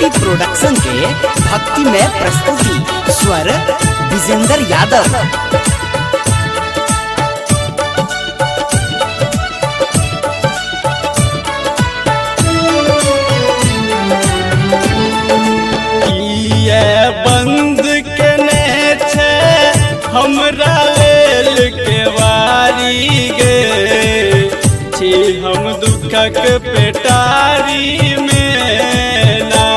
भक्ति प्रोडक्शन के भक्ति में प्रस्तुति स्वर विजेंद्र यादव। बंद केने छे हमरा लेल के वारी गे छी हम दुखक पेटारी में ना।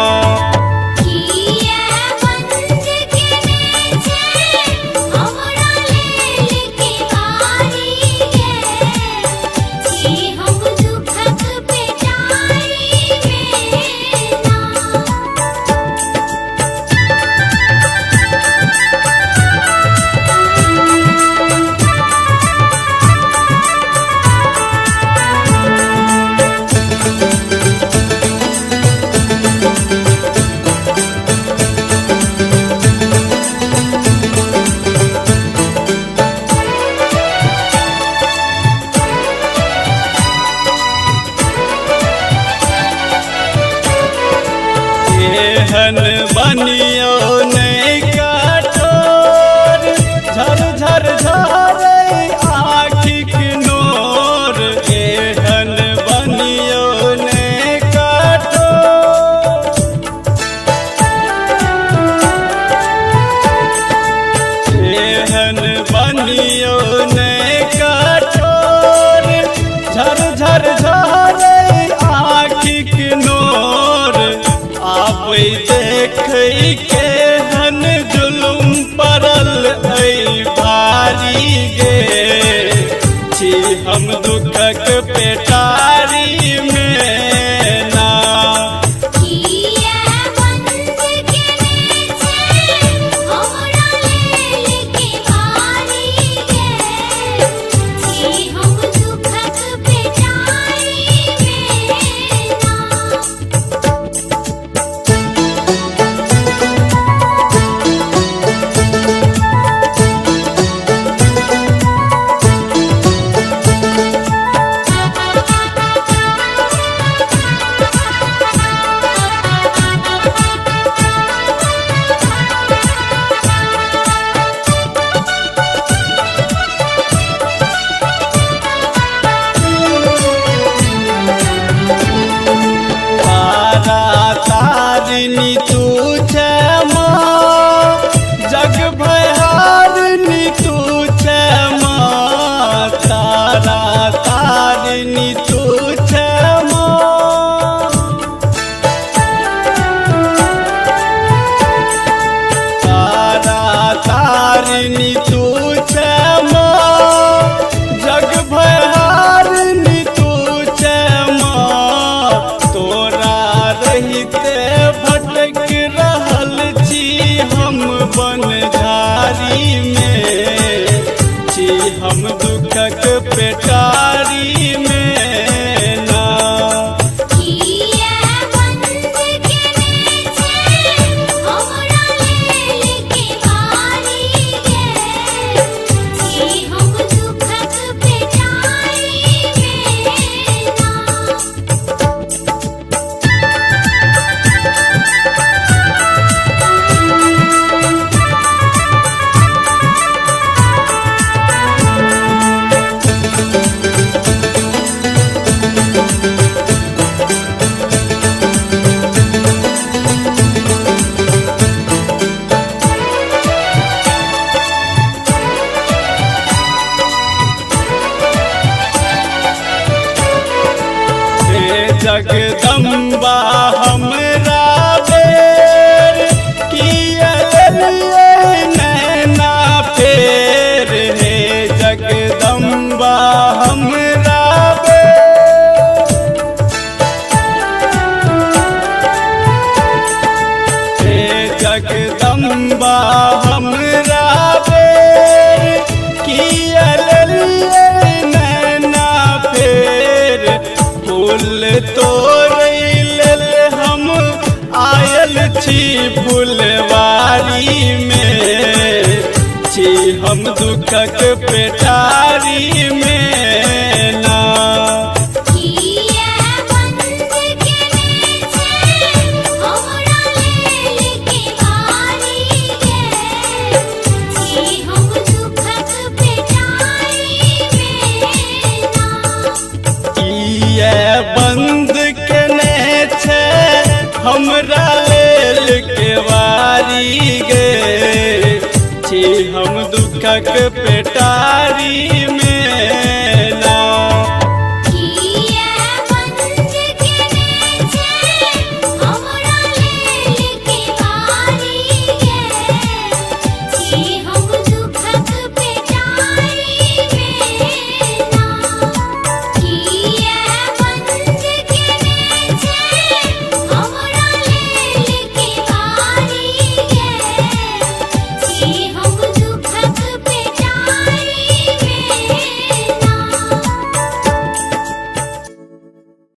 एहन बनियो नहीं कठोर झर झर झरे आँखिक नोर। एहन बनियो नहीं कठोर एहन बनियो नहीं कठोर झर झर झरे आँखिक नोर। आबै देखै केहन जुलुम पड़ल ऐ भारी गे छी हम दुखक पेटारी में ना। तारिणी तू छे माँ जग भयारिणी तू छे माँ। तारा तारिणी तू छे माँ तारा तारिणी तू छे माँ जग भयारिणी तू छे माँ। तोरा रहिते भटक रहल छी हम बनझारी में छी हम दुखक पेटारी में ना। जगदम्बा हमरा बेर किया लिए नैना फेर। हे जगदम्बा हमरा बेर हे जगदम्बा हमरा बेर किया लिए नैना फेर। फूल तोड़ै लेल हम आयल छी फुलवारी में छी हम दुखक पेटारी में ना। किया बंद केने छे हमरा हम दुखक पेटारी में